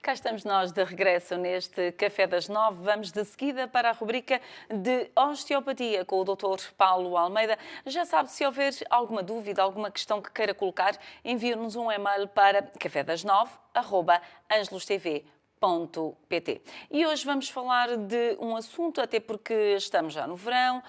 cá estamos nós de regresso neste Café das 9. Vamos de seguida para a rubrica de osteopatia com o Dr. Paulo Almeida. Já sabe, se houver alguma dúvida, alguma questão que queira colocar, envie-nos um e-mail para cafedas9@angelostv.pt. E hoje vamos falar de um assunto, até porque estamos já no verão,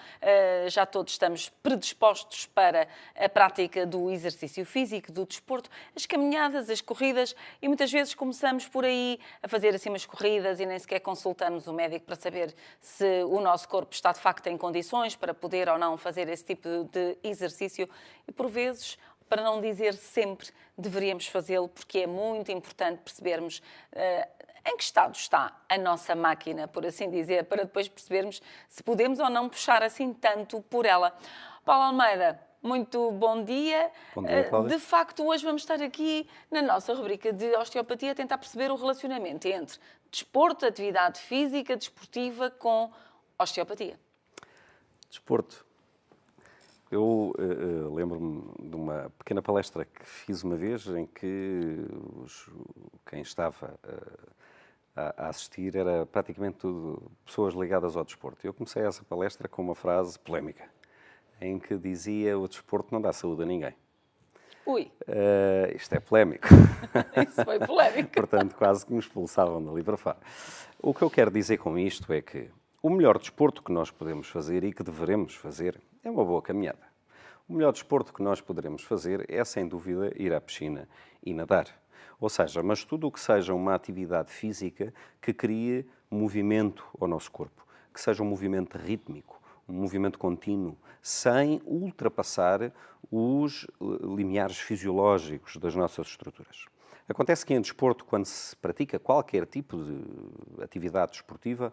já todos estamos predispostos para a prática do exercício físico, do desporto, as caminhadas, as corridas, e muitas vezes começamos por aí a fazer assim umas corridas e nem sequer consultamos o médico para saber se o nosso corpo está de facto em condições para poder ou não fazer esse tipo de exercício e por vezes, para não dizer sempre, deveríamos fazê-lo porque é muito importante percebermos em que estado está a nossa máquina, por assim dizer, para depois percebermos se podemos ou não puxar assim tanto por ela. Paulo Almeida, muito bom dia. Bom dia, Cláudia. De facto, hoje vamos estar aqui na nossa rubrica de osteopatia a tentar perceber o relacionamento entre desporto, atividade física, desportiva com osteopatia. Desporto. Eu lembro-me de uma pequena palestra que fiz uma vez em que quem estava a assistir era praticamente tudo pessoas ligadas ao desporto. Eu comecei essa palestra com uma frase polémica, em que dizia: o desporto não dá saúde a ninguém. Ui, Isto é polémico. isso foi polémico. Portanto, quase que me expulsavam dali para fora. O que eu quero dizer com isto é que o melhor desporto que nós podemos fazer e que devemos fazer é uma boa caminhada. O melhor desporto que nós poderemos fazer é, sem dúvida, ir à piscina e nadar. Ou seja, mas tudo o que seja uma atividade física que crie movimento ao nosso corpo, que seja um movimento rítmico, um movimento contínuo, sem ultrapassar os limiares fisiológicos das nossas estruturas. Acontece que em desporto, quando se pratica qualquer tipo de atividade desportiva,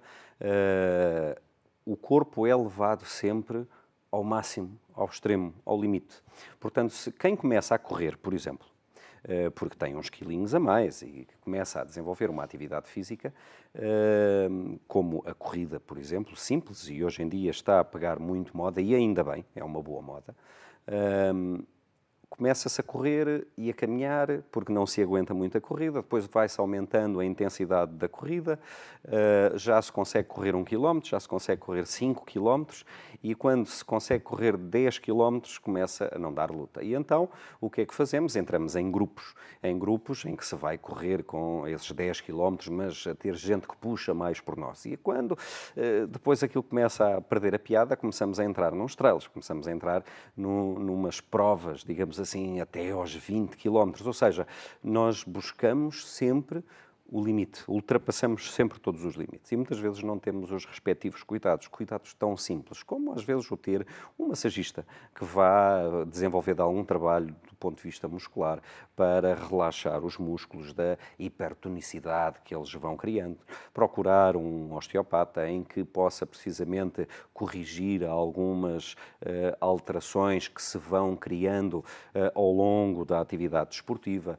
o corpo é levado sempre ao máximo, ao extremo, ao limite. Portanto, se quem começa a correr, por exemplo, porque tem uns quilinhos a mais e começa a desenvolver uma atividade física, como a corrida, por exemplo, simples, e hoje em dia está a pegar muito moda, e ainda bem, é uma boa moda, começa-se a correr e a caminhar, porque não se aguenta muito a corrida, depois vai-se aumentando a intensidade da corrida, já se consegue correr 1 km, já se consegue correr 5 km, e quando se consegue correr 10 km, começa a não dar luta. E então, o que é que fazemos? Entramos em grupos em que se vai correr com esses 10 km, mas a ter gente que puxa mais por nós. E quando depois aquilo começa a perder a piada, começamos a entrar nos trails, começamos a entrar numas provas, digamos assim, até aos 20 km. Ou seja, nós buscamos sempre o limite, ultrapassamos sempre todos os limites e muitas vezes não temos os respectivos cuidados tão simples como às vezes o ter um massagista que vá desenvolver algum trabalho do ponto de vista muscular para relaxar os músculos da hipertonicidade que eles vão criando, procurar um osteopata em que possa precisamente corrigir algumas alterações que se vão criando ao longo da atividade desportiva,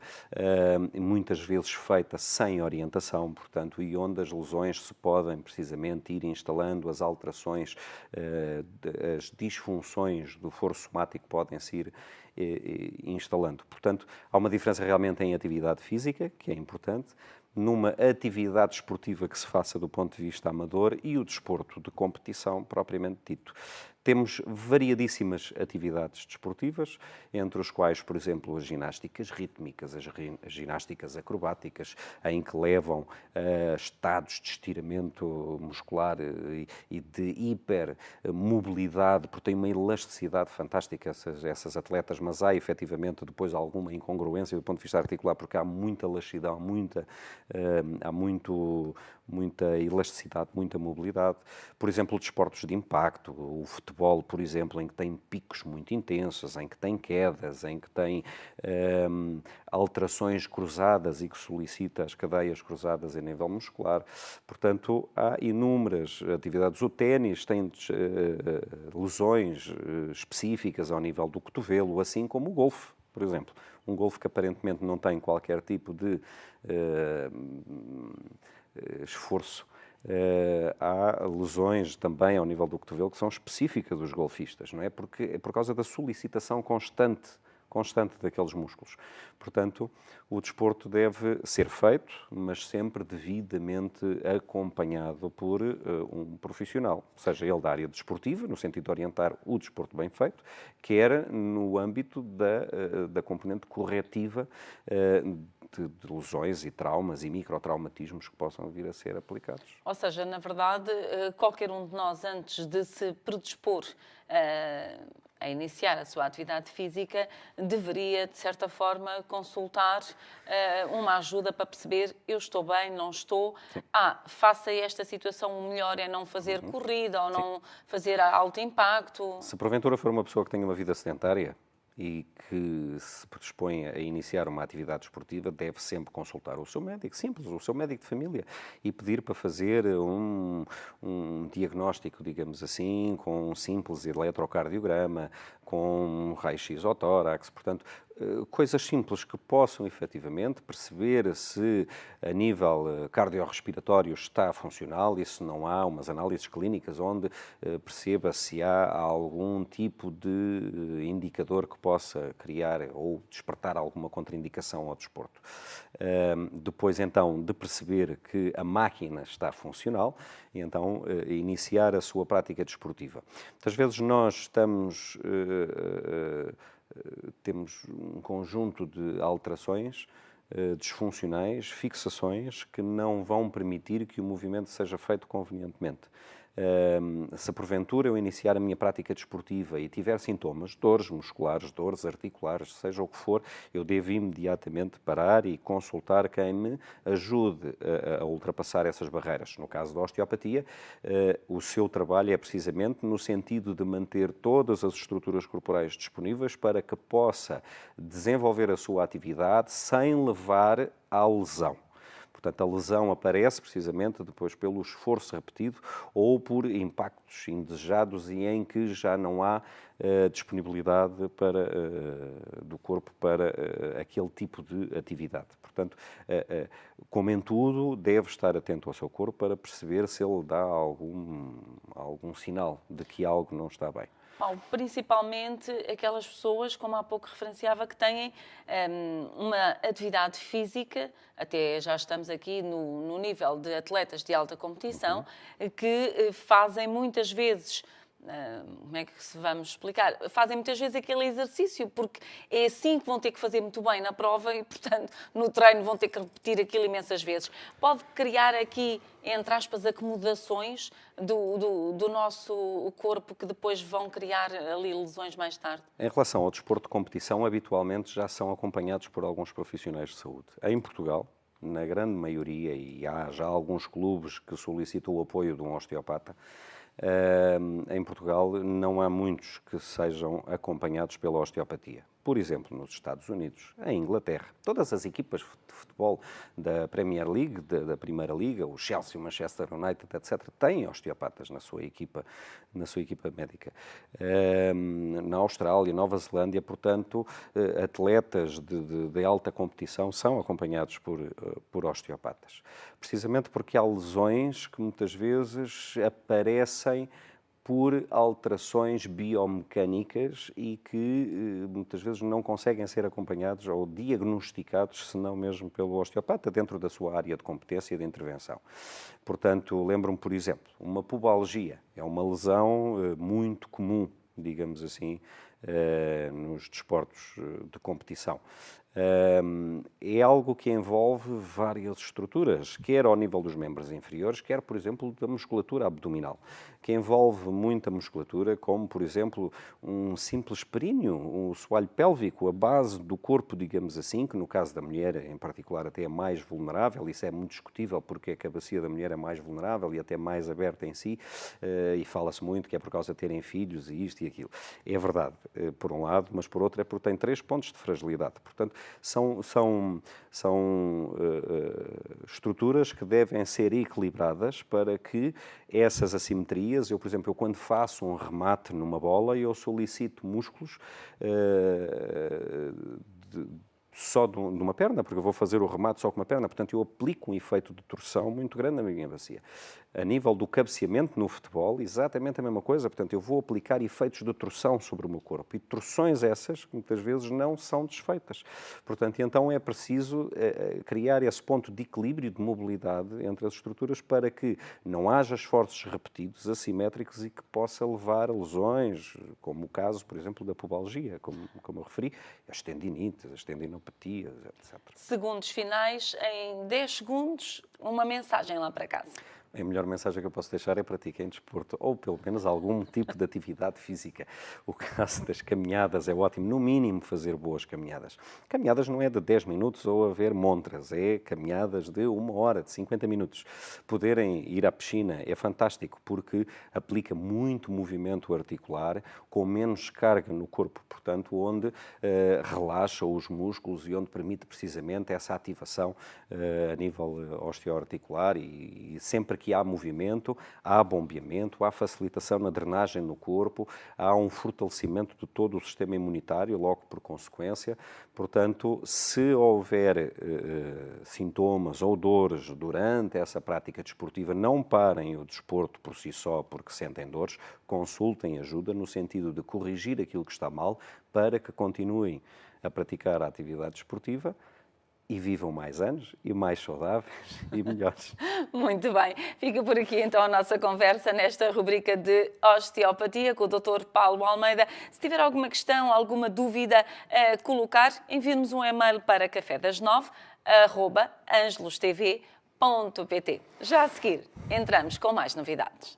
muitas vezes feita sem orientação, portanto, e onde as lesões se podem precisamente ir instalando, as alterações, as disfunções do foro somático podem-se ir instalando. Portanto, há uma diferença realmente em atividade física, que é importante, numa atividade esportiva que se faça do ponto de vista amador e o desporto de competição propriamente dito. Temos variadíssimas atividades desportivas, entre os quais, por exemplo, as ginásticas rítmicas, as ginásticas acrobáticas, em que levam a estados de estiramento muscular e de hipermobilidade, porque têm uma elasticidade fantástica essas atletas, mas há efetivamente depois alguma incongruência do ponto de vista articular, porque há muita laxidão, há muita elasticidade, muita mobilidade. Por exemplo, desportos de impacto, o futebol, por exemplo, em que tem picos muito intensos, em que tem quedas, em que tem alterações cruzadas e que solicita as cadeias cruzadas a nível muscular. Portanto, há inúmeras atividades. O ténis tem lesões específicas ao nível do cotovelo, assim como o golfe, por exemplo. Um golfe que aparentemente não tem qualquer tipo de esforço. Há lesões também ao nível do cotovelo que são específicas dos golfistas, não é? Porque é por causa da solicitação constante constante daqueles músculos. Portanto, o desporto deve ser feito, mas sempre devidamente acompanhado por um profissional, seja ele da área desportiva, no sentido de orientar o desporto bem feito, quer no âmbito da componente corretiva de lesões e traumas e microtraumatismos que possam vir a ser aplicados. Ou seja, na verdade, qualquer um de nós, antes de se predispor a iniciar a sua atividade física, deveria, de certa forma, consultar uma ajuda para perceber: eu estou bem, não estou. Face a esta situação, o melhor é não fazer corrida ou não fazer alto impacto. Se porventura for uma pessoa que tenha uma vida sedentária e que se predispõe a iniciar uma atividade esportiva, deve sempre consultar o seu médico, simples, o seu médico de família, e pedir para fazer um diagnóstico, digamos assim, com um simples eletrocardiograma, com um raio-x ao tórax, portanto, coisas simples que possam efetivamente perceber se a nível cardiorrespiratório está funcional e se não há umas análises clínicas onde perceba se há algum tipo de indicador que possa criar ou despertar alguma contraindicação ao desporto. Depois, então, de perceber que a máquina está funcional, e então iniciar a sua prática desportiva. Muitas vezes nós temos um conjunto de alterações disfuncionais, fixações, que não vão permitir que o movimento seja feito convenientemente. Se porventura eu iniciar a minha prática desportiva e tiver sintomas, dores musculares, dores articulares, seja o que for, eu devo imediatamente parar e consultar quem me ajude a ultrapassar essas barreiras. No caso da osteopatia, o seu trabalho é precisamente no sentido de manter todas as estruturas corporais disponíveis para que possa desenvolver a sua atividade sem levar à lesão. Portanto, a lesão aparece precisamente depois pelo esforço repetido ou por impactos indesejados e em que já não há disponibilidade do corpo para aquele tipo de atividade. Portanto, como em tudo, deve estar atento ao seu corpo para perceber se ele dá algum sinal de que algo não está bem. Paulo, principalmente aquelas pessoas, como há pouco referenciava, que têm uma atividade física, até já estamos aqui no nível de atletas de alta competição, que fazem muitas vezes, como é que se vamos explicar? Fazem muitas vezes aquele exercício, porque é assim que vão ter que fazer muito bem na prova e, portanto, no treino vão ter que repetir aquilo imensas vezes. Pode criar aqui, entre aspas, acomodações do nosso corpo que depois vão criar ali lesões mais tarde? Em relação ao desporto de competição, habitualmente já são acompanhados por alguns profissionais de saúde. Em Portugal, na grande maioria, e há já alguns clubes que solicitam o apoio de um osteopata, em Portugal não há muitos que sejam acompanhados pela osteopatia. Por exemplo, nos Estados Unidos, em Inglaterra, todas as equipas de futebol da Premier League, da Primeira Liga, o Chelsea, o Manchester United, etc., têm osteopatas na sua equipa médica. Na Austrália, Nova Zelândia, portanto, atletas de alta competição são acompanhados por osteopatas. Precisamente porque há lesões que muitas vezes aparecem por alterações biomecânicas e que muitas vezes não conseguem ser acompanhados ou diagnosticados, senão mesmo pelo osteopata, dentro da sua área de competência e de intervenção. Portanto, lembro-me, por exemplo, uma pubalgia é uma lesão muito comum, digamos assim, nos desportos de competição. É algo que envolve várias estruturas, quer ao nível dos membros inferiores, quer, por exemplo, da musculatura abdominal, que envolve muita musculatura, como, por exemplo, um simples períneo, um soalho pélvico, a base do corpo, digamos assim, que no caso da mulher, em particular, até é mais vulnerável. Isso é muito discutível, porque a bacia da mulher é mais vulnerável e até mais aberta em si, e fala-se muito que é por causa de terem filhos e isto e aquilo. É verdade, por um lado, mas por outro é porque tem 3 pontos de fragilidade. Portanto, são estruturas que devem ser equilibradas para que essas assimetrias, por exemplo, quando faço um remate numa bola, eu solicito músculos só de uma perna, porque eu vou fazer o remate só com uma perna, portanto eu aplico um efeito de torção muito grande na minha bacia. A nível do cabeceamento no futebol, exatamente a mesma coisa, portanto eu vou aplicar efeitos de torção sobre o meu corpo, e torções essas que muitas vezes não são desfeitas. Portanto, então é preciso criar esse ponto de equilíbrio, de mobilidade entre as estruturas para que não haja esforços repetidos, assimétricos e que possa levar a lesões, como o caso, por exemplo, da pubalgia, como eu referi, as tendinites, as tendinopatias, etc. Segundos finais, em 10 segundos, uma mensagem lá para casa. A melhor mensagem que eu posso deixar é pratiquem desporto, ou pelo menos algum tipo de atividade física. O caso das caminhadas é ótimo, no mínimo fazer boas caminhadas. Caminhadas não é de 10 minutos ou haver montras, é caminhadas de 1 hora, de 50 minutos. Poderem ir à piscina é fantástico, porque aplica muito movimento articular, com menos carga no corpo, portanto, onde relaxa os músculos e onde permite precisamente essa ativação a nível osteoarticular e sempre que há movimento, há bombeamento, há facilitação na drenagem no corpo, há um fortalecimento de todo o sistema imunitário, logo por consequência. Portanto, se houver sintomas ou dores durante essa prática desportiva, não parem o desporto por si só porque sentem dores, consultem ajuda no sentido de corrigir aquilo que está mal para que continuem a praticar a atividade desportiva e vivam mais anos e mais saudáveis e melhores. Muito bem. Fica por aqui então a nossa conversa nesta rubrica de osteopatia com o Dr. Paulo Almeida. Se tiver alguma questão, alguma dúvida a colocar, envie-nos um e-mail para cafedas9@angelostv.pt. Já a seguir, entramos com mais novidades.